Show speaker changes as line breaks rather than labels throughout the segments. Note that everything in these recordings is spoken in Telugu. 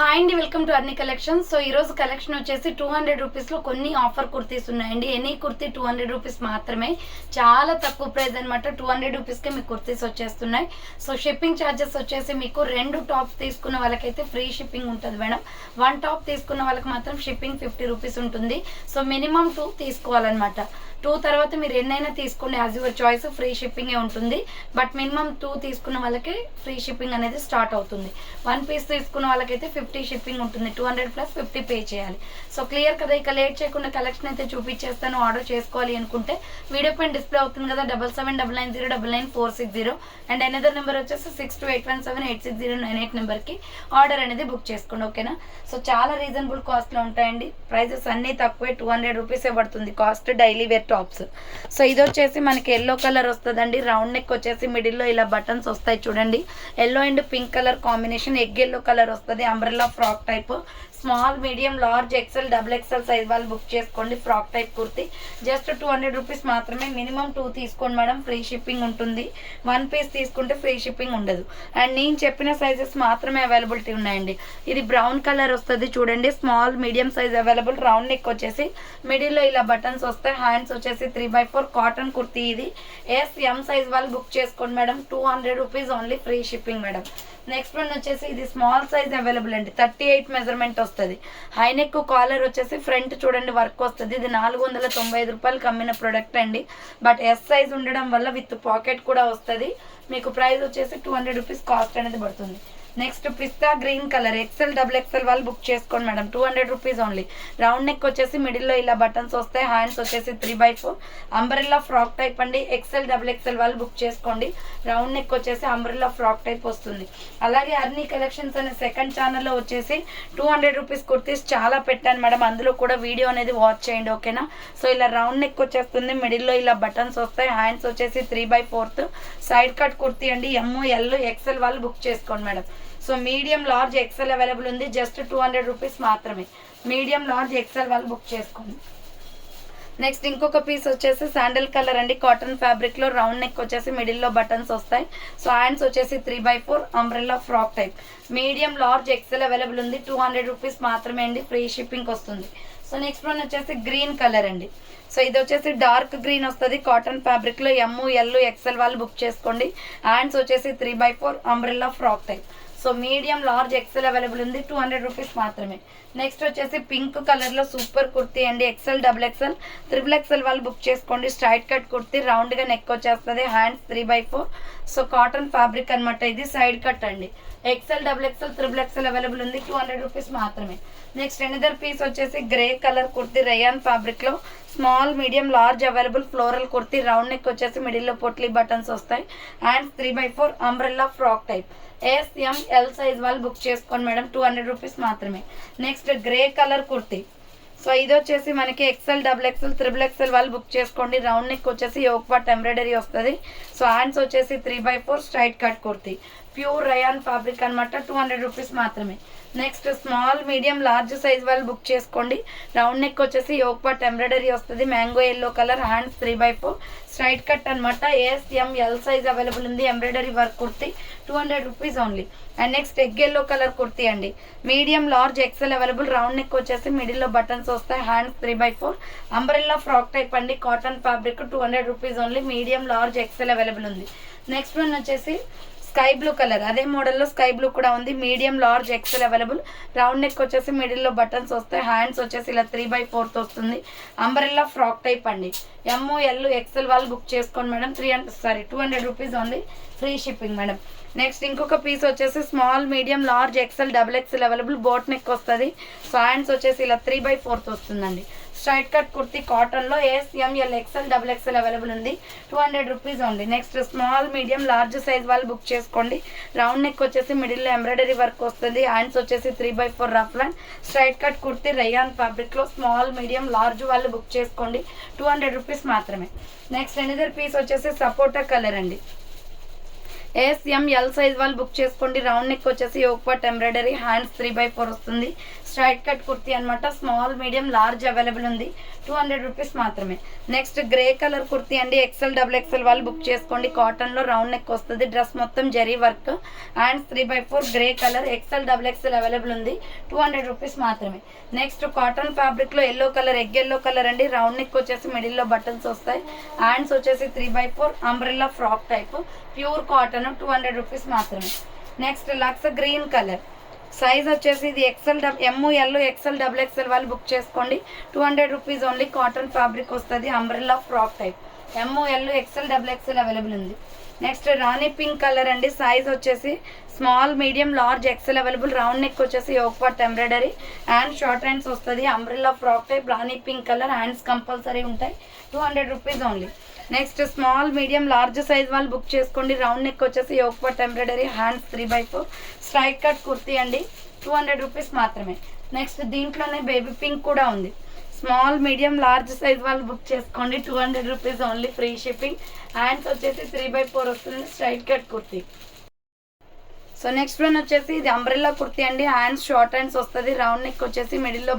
హాయ్ అండి, వెల్కమ్ టు అర్ని కలెక్షన్. సో ఈరోజు కలెక్షన్ వచ్చేసి 200 రూపీస్లో కొన్ని ఆఫర్ కుర్తీస్ ఉన్నాయండి. ఎనీ కుర్తీ 200 రూపీస్ మాత్రమే, చాలా తక్కువ ప్రైస్ అనమాట. 200 రూపీస్కే మీకు కుర్తీస్ వచ్చేస్తున్నాయి. సో షిప్పింగ్ ఛార్జెస్ వచ్చేసి మీకు 2 టాప్స్ తీసుకున్న వాళ్ళకైతే ఫ్రీ షిప్పింగ్ ఉంటుంది మేడం. 1 టాప్ తీసుకున్న వాళ్ళకి మాత్రం షిప్పింగ్ 50 రూపీస్ ఉంటుంది. సో మినిమం 2 తీసుకోవాలన్నమాట. 2 తర్వాత మీరు ఎన్నైనా తీసుకోండి, యాజ్ యువర్ చాయిస్, ఫ్రీ షిప్పింగే ఉంటుంది. బట్ మినిమం 2 తీసుకున్న వాళ్ళకి ఫ్రీ షిప్పింగ్ అనేది స్టార్ట్ అవుతుంది. 1 పీస్ తీసుకున్న వాళ్ళకైతే 50 షిప్పింగ్ ఉంటుంది. 200 ప్లస్ 50 పే చేయాలి. సో క్లియర్ కదా. ఇక లేట్ చేయకుండా కలెక్షన్ అయితే చూపించేస్తాను. ఆర్డర్ చేసుకోవాలి అనుకుంటే వీడియో పైన డిస్ప్లే అవుతుంది కదా, 7799090460 అండ్ అనదర్ నెంబర్ వచ్చేసి 6281786098 నెంబర్కి ఆర్డర్ అనేది బుక్ చేసుకోండి, ఓకేనా. సో చాలా రీజనబుల్ కాస్ట్లో ఉంటాయండి. ప్రైజెస్ అన్నీ తక్కువే, 200 రూపీసే పడుతుంది cost, daily wear tops. So ఇది వచ్చేసి మనకి ఎల్లో కలర్ వస్తుందండి. రౌండ్ నెక్ వచ్చేసి మిడిల్లో ఇలా బటన్స్ వస్తాయి చూడండి. Yellow and pink colour combination, egg yellow colour వస్తుంది. Umbrella frock type, small, medium, large, XL, double XL size వాళ్ళు బుక్ చేసుకోండి. Frock type kurti just 200 rupees మాత్రమే. మినిమం 2 తీసుకోండి మేడం, ఫ్రీ షిప్పింగ్ ఉంటుంది. 1 పీస్ తీసుకుంటే ఫ్రీ షిప్పింగ్ ఉండదు. అండ్ నేను చెప్పిన సైజెస్ మాత్రమే అవైలబిలిటీ ఉన్నాయండి. ఇది బ్రౌన్ కలర్ వస్తుంది చూడండి. Small, medium size available. Round neck వచ్చేసి మిడిల్లో ఇలా బటన్స్ వస్తాయి. హ్యాండ్స్ వచ్చేసి 3/4 కాటన్ కుర్తీ. ఇది ఎం సైజ్ వాళ్ళు బుక్ చేసుకోండి madam. 200 rupees only, free shipping madam. Next one వచ్చేసి ఇది స్మాల్ సైజ్ అవైలబుల్ అండి. 38 మెజర్మెంట్ వస్తుంది. హై నెక్ కాలర్ వచ్చేసి ఫ్రంట్ చూడండి వర్క్ వస్తుంది. ఇది 495 రూపాయలకి అమ్మిన ప్రొడక్ట్ అండి. బట్ ఎస్ సైజ్ ఉండడం వల్ల విత్ పాకెట్ కూడా వస్తుంది. మీకు ప్రైస్ వచ్చేసి 200 రూపీస్ కాస్ట్ అనేది పడుతుంది. నెక్స్ట్ పిస్తా green colour, XL, double XL వాళ్ళు బుక్ చేసుకోండి madam. 200 rupees only. Round neck వచ్చేసి మిడిల్లో ఇలా బటన్స్ వస్తాయి. హ్యాండ్స్ వచ్చేసి 3/4 అంబ్రెల్లా ఫ్రాక్ టైప్ అండి. ఎక్సెల్, డబుల్ ఎక్సెల్ వాళ్ళు బుక్ చేసుకోండి. రౌండ్ నెక్ వచ్చేసి అంబ్రెల్లా ఫ్రాక్ టైప్ వస్తుంది. అలాగే అర్ని కలెక్షన్స్ అనే సెకండ్ ఛానల్లో వచ్చేసి 200 రూపీస్ కుర్తీస్ చాలా పెట్టాను మేడం. అందులో కూడా వీడియో అనేది వాచ్ చేయండి, ఓకేనా. సో ఇలా రౌండ్ నెక్ వచ్చేస్తుంది. మిడిల్లో ఇలా బటన్స్ వస్తాయి. హ్యాండ్స్ వచ్చేసి 3/4 సైడ్ కట్ కుర్తీ అండి. ఎల్, ఎక్సెల్ వాళ్ళు బుక్ చేసుకోండి madam. So medium, large, XL available ఉంది. జస్ట్ 200 రూపీస్ మాత్రమే. మీడియం, లార్జ్, ఎక్సెల్ వాళ్ళు బుక్ చేసుకోండి. నెక్స్ట్ ఇంకొక పీస్ వచ్చేసి శాండల్ కలర్ అండి. కాటన్ ఫ్యాబ్రిక్ లో రౌండ్ నెక్ వచ్చేసి మిడిల్లో బటన్స్ వస్తాయి. సో హ్యాండ్స్ వచ్చేసి 3/4 umbrella frock type. Medium, large, XL available ఉంది. 200 రూపీస్ మాత్రమే అండి, ఫ్రీ షిప్పింగ్ వస్తుంది. సో నెక్స్ట్ వన్ వచ్చేసి గ్రీన్ కలర్ అండి. సో ఇది వచ్చేసి డార్క్ గ్రీన్ వస్తుంది. కాటన్ ఫ్యాబ్రిక్ లో ఎల్, ఎక్సెల్ వాళ్ళు బుక్ చేసుకోండి. హ్యాండ్స్ వచ్చేసి 3/4 umbrella frock type. So medium, large, XL available ఉంది. 200 రూపీస్ మాత్రమే. నెక్స్ట్ వచ్చేసి పింక్ కలర్ లో సూపర్ కుర్తీ అండి. XL, double XL, triple XL వాళ్ళు బుక్ చేసుకోండి. స్ట్రైట్ కట్ కుర్తీ, రౌండ్ గా నెక్ వచ్చేస్తుంది. హ్యాండ్స్ 3/4. సో కాటన్ ఫ్యాబ్రిక్ అనమాట. ఇది సైడ్ కట్ అండి. XL, double XL, triple XL available ఉంది. 200 రూపీస్ మాత్రమే. నెక్స్ట్ ఎనదర్ పీస్ వచ్చేసి grey colour kurti, rayon fabric లో small, medium, large available. Floral kurti, round neck వచ్చేసి మిడిల్లో పొట్లీ బటన్స్ వస్తాయి. Hands 3/4 umbrella frock type. L size వాళ్ళు బుక్ చేసుకోండి మేడం. 200 రూపీస్ మాత్రమే. Next grey colour kurti. So ఇది వచ్చేసి మనకి XL, double XL, triple XL వాళ్ళు బుక్ చేసుకోండి. రౌండ్ నెక్ వచ్చేసి యోక్ పార్ట్ ఎంబ్రాయిడరీ వస్తుంది. సో హ్యాండ్స్ వచ్చేసి 3/4 straight cut kurti. Pure rayon fabric అనమాట. 200 రూపీస్ మాత్రమే. Next small, medium, large size వాళ్ళు బుక్ చేసుకోండి. రౌండ్ నెక్ వచ్చేసి యోక్ పార్ట్ ఎంబ్రాయిడరీ వస్తుంది. Mango yellow colour. Hands 3/4 straight cut అనమాట. ఎల్ సైజ్ అవైలబుల్ ఉంది. Embroidery work kurti. 200 rupees only. And next egg yellow colour kurti అండి. Medium, large, XL available. Round neck వచ్చేసి మిడిల్లో బటన్స్ వస్తాయి. హ్యాండ్స్ 3/4 అంబ్రెల్లా ఫ్రాక్ టైప్ అండి. Cotton fabric. 200 rupees only. Medium, large, XL available ఉంది. నెక్స్ట్ వన్ వచ్చేసి స్కై బ్లూ కలర్. అదే మోడల్లో స్కై బ్లూ కూడా ఉంది. Medium, large, XL available. Round neck వచ్చేసి మిడిల్లో బటన్స్ వస్తాయి. హ్యాండ్స్ వచ్చేసి ఇలా 3/4 వస్తుంది. అంబ్రెల్లా ఫ్రాక్ టైప్ అండి. ఎల్, ఎక్సెల్ వాళ్ళు బుక్ చేసుకోండి madam. 200 rupees only, free shipping madam. Next ఇంకొక పీస్ వచ్చేసి small, medium, large, XL, double XL available. Boat neck వస్తుంది. సో హ్యాండ్స్ వచ్చేసి ఇలా 3/4 వస్తుందండి. స్ట్రైట్ కట్ కుర్తీ కాటన్లో L, XL, double XL available ఉంది. 200 rupees only. Next small, medium, large size వాళ్ళు బుక్ చేసుకోండి. రౌండ్ నెక్ వచ్చేసి మిడిల్లో ఎంబ్రాయిడరీ వర్క్ వస్తుంది. హ్యాండ్స్ వచ్చేసి 3/4 ruff and straight cut kurti, rayon ఫ్యాబ్రిక్లో స్మాల్, మీడియం, లార్జ్ వాళ్ళు బుక్ చేసుకోండి. 200 రూపీస్ మాత్రమే. నెక్స్ట్ ఎనదర్ పీస్ వచ్చేసి సపోటా కలర్ అండి. ఎల్ సైజ్ వాళ్ళు బుక్ చేసుకోండి. రౌండ్ నెక్ వచ్చేసి యోక్ పార్ట్ ఎంబ్రాయిడరీ, హ్యాండ్స్ 3/4 వస్తుంది. స్ట్రైట్ కట్ కుర్తీ అనమాట. స్మాల్ మీడియం లార్జ్ అవైలబుల్ ఉంది. 200 రూపీస్ మాత్రమే. నెక్స్ట్ గ్రే కలర్ కుర్తీ అండి. XL వాళ్ళు బుక్ చేసుకోండి. కాటన్లో రౌండ్ నెక్ వస్తుంది. డ్రెస్ మొత్తం జరీ work, hands 3/4 grey colour. XL available ఉంది. 200 రూపీస్ మాత్రమే. నెక్స్ట్ కాటన్ ఫ్యాబ్రిక్లో yellow colour, egg yellow colour అండి. రౌండ్ నెక్ వచ్చేసి మిడిల్లో బటన్స్ వస్తాయి. హ్యాండ్స్ వచ్చేసి 3/4 umbrella frock type, pure cotton, 200 rupees మాత్రమే. నెక్స్ట్ లక్స్ గ్రీన్ కలర్. సైజ్ వచ్చేసి ఇది XL వాళ్ళు బుక్ చేసుకోండి. 200 రూపీస్ ఓన్లీ. కాటన్ ఫ్యాబ్రిక్ వస్తుంది. Umbrella frock type. XL available ఉంది. నెక్స్ట్ రాణి పింక్ కలర్ అండి. సైజ్ వచ్చేసి small medium large XL available. Round neck వచ్చేసి yoke part embroidery, hand short hands వస్తుంది. అంబ్రెల్లా ఫ్రాక్ టైప్, రాణి పింక్ కలర్. హ్యాండ్స్ కంపల్సరీ ఉంటాయి. 200 rupees only. Next small medium large size వాళ్ళు బుక్ చేసుకోండి. రౌండ్ నెక్ వచ్చేసి yoke part embroidery, hands 3/4 straight cut kurti అండి. 200 రూపీస్ మాత్రమే. నెక్స్ట్ దీంట్లోనే బేబీ పింక్ కూడా ఉంది. స్మాల్ మీడియం లార్జ్ సైజ్ వాళ్ళు బుక్ చేసుకోండి. 200 rupees only, free shipping. Hands వచ్చేసి 3/4 వస్తుంది. Straight cut kurti. So next one వచ్చేసి ఇది అంబ్రెల్లా కుర్తీ అండి. హ్యాండ్స్ షార్ట్ హ్యాండ్స్ వస్తుంది. రౌండ్ నెక్ వచ్చేసి మిడిల్లో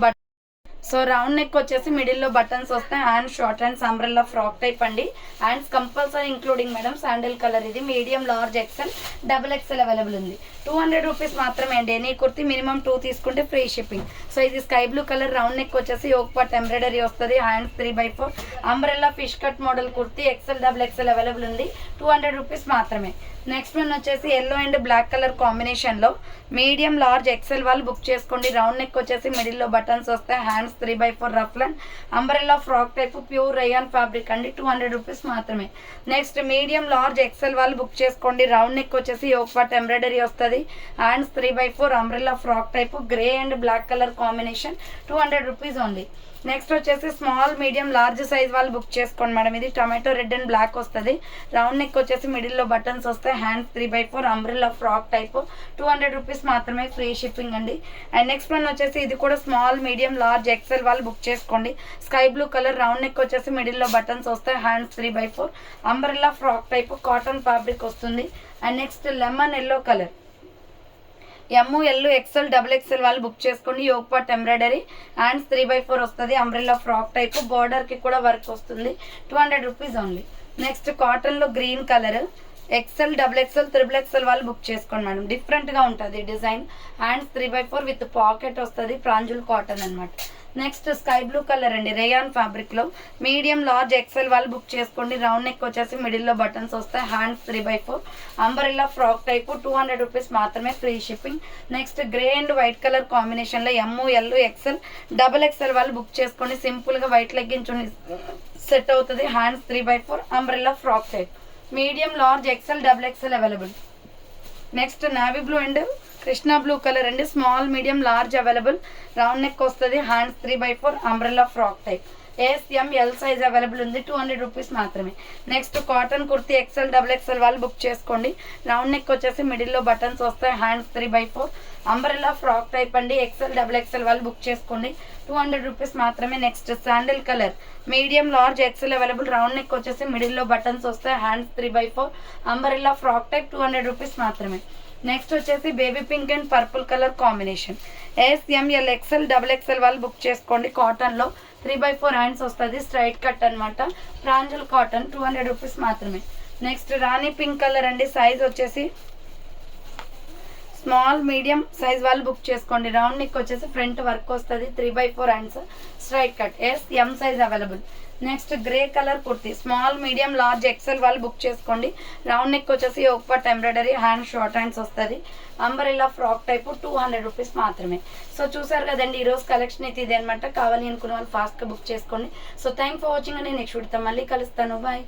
రౌండ్ నెక్ వచ్చేసి మిడిల్లో బటన్స్ వస్తాయి. Hands short hands umbrella frock type అండి. Hands compulsory including madam sandal colour. ఇది మీడియం లార్జ్ XL అవైలబుల్ ఉంది. 200 రూపీస్ మాత్రమే అండి. ఎనీ కుర్తీ మినిమం 2 తీసుకుంటే ఫ్రీ షిప్పింగ్. సో ఇది sky blue colour. Round neck వచ్చేసి యోక్ పార్ట్ ఎంబ్రాయిడరీ వస్తుంది. Hands 3/4 umbrella fish cut model kurti. XL available ఉంది. 200 రూపీస్ మాత్రమే. నెక్స్ట్ వన్ వచ్చేసి ఎల్లో అండ్ బ్లాక్ కలర్ కాంబినేషన్లో మీడియం లార్జ్ XL వాళ్ళు బుక్ చేసుకోండి. రౌండ్ నెక్ వచ్చేసి మిడిల్లో బటన్స్ వస్తాయి. Hands 3/4 ruffle umbrella frock type, pure rayon fabric అండి. 200 రూపీస్ మాత్రమే. నెక్స్ట్ మీడియం లార్జ్ XL వాళ్ళు బుక్ చేసుకోండి. రౌండ్ నెక్ వచ్చేసి యోక్ పార్ట్ ఎంబ్రాయిడరీ వస్తుంది. Hands 3/4 umbrella frock type, grey and black colour combination. 200 rupees only. Next వచ్చేసి స్మాల్ మీడియం లార్జ్ సైజ్ వాళ్ళు బుక్ చేసుకోండి మేడం. ఇది టొమాటో రెడ్ అండ్ బ్లాక్ వస్తుంది. రౌండ్ నెక్ వచ్చేసి మిడిల్లో బటన్స్ వస్తాయి. Hands 3/4 umbrella frock type. 200 rupees మాత్రమే, ఫ్రీ షిప్పింగ్ అండి. అండ్ నెక్స్ట్ వన్ వచ్చేసి ఇది కూడా స్మాల్ మీడియం లార్జ్ XL వాళ్ళు బుక్ చేసుకోండి. Sky blue colour. Round neck వచ్చేసి మిడిల్లో బటన్స్ వస్తాయి. Hands 3/4 umbrella frock type, cotton fabric వస్తుంది. And next lemon yellow colour. XL వాళ్ళు బుక్ చేసుకోండి. యోక్ పార్ట్ ఎంబ్రాయిడరీ, హ్యాండ్స్ 3/4 వస్తుంది. అంబ్రెల్లా ఫ్రాక్ టైప్, బార్డర్కి కూడా వర్క్ వస్తుంది. 200 రూపీస్ ఓన్లీ. నెక్స్ట్ కాటన్లో గ్రీన్ కలర్. XL వాళ్ళు బుక్ చేసుకోండి మేడం. డిఫరెంట్గా ఉంటుంది డిజైన్. హ్యాండ్స్ 3/4 విత్ పాకెట్ వస్తుంది. ప్రాంజుల్ కాటన్ అనమాట. నెక్స్ట్ స్కై బ్లూ కలర్ అండి. రేయాన్ ఫ్యాబ్రిక్లో మీడియం లార్జ్ XL వాళ్ళు బుక్ చేసుకోండి. రౌండ్ నెక్ వచ్చేసి మిడిల్లో బటన్స్ వస్తాయి. Hands 3/4 umbrella frock type. 200 rupees మాత్రమే, free shipping. Next grey and white colour కాంబినేషన్లో XL వాళ్ళు బుక్ చేసుకోండి. సింపుల్గా వైట్ లెగ్గిన్స్ సెట్ అవుతుంది. Hands 3/4 umbrella frock type, medium large XL available. Next navy blue and Krishna blue colour అండి. Small medium large available. Round neck వస్తుంది. Hands 3/4 umbrella frock type. L size available ఉంది. 200 రూపీస్ మాత్రమే. నెక్స్ట్ కాటన్ కుర్తీ XL వాళ్ళు బుక్ చేసుకోండి. రౌండ్ నెక్ వచ్చేసి మిడిల్లో బటన్స్ వస్తాయి. హ్యాండ్స్ 3/4 అంబ్రెల్లా ఫ్రాక్ టైప్ అండి. XL వాళ్ళు బుక్ చేసుకోండి. 200 రూపీస్ మాత్రమే. Next sandal colour. Medium large XL available. Round neck వచ్చేసి మిడిల్లో బటన్స్ వస్తాయి. Hands 3/4 umbrella frock type. 200 rupees మాత్రమే. నెక్స్ట్ వచ్చేసి baby pink and purple colour combination. XL వాళ్ళు బుక్ చేసుకోండి. కాటన్లో 3/4 హ్యాండ్స్ వస్తుంది. స్ట్రైట్ కట్ అనమాట. ప్రాంజల్ కాటన్. 200 రూపీస్ మాత్రమే. నెక్స్ట్ రాణి పింక్ కలర్ అండి. సైజ్ వచ్చేసి స్మాల్ మీడియం సైజ్ వాళ్ళు బుక్ చేసుకోండి. రౌండ్ నెక్ వచ్చేసి ఫ్రంట్ వర్క్ వస్తుంది. 3/4 hands, straight cut. M size available. Next grey colour kurti. Small medium large XL వాళ్ళు బుక్ చేసుకోండి. రౌండ్ నెక్ వచ్చేసి yoke part embroidery, hand short hands వస్తుంది. Umbrella frock type. 200 రూపీస్ మాత్రమే. సో చూసారు కదండి, ఈరోజు కలెక్షన్ అయితే ఇదే అనమాట. కావాలి అనుకున్న వాళ్ళు ఫాస్ట్గా బుక్ చేసుకోండి. సో థ్యాంక్ ఫర్ వాచింగ్ అండి. నెక్స్ట్ వీడితో మళ్ళీ కలుస్తాను. బాయ్.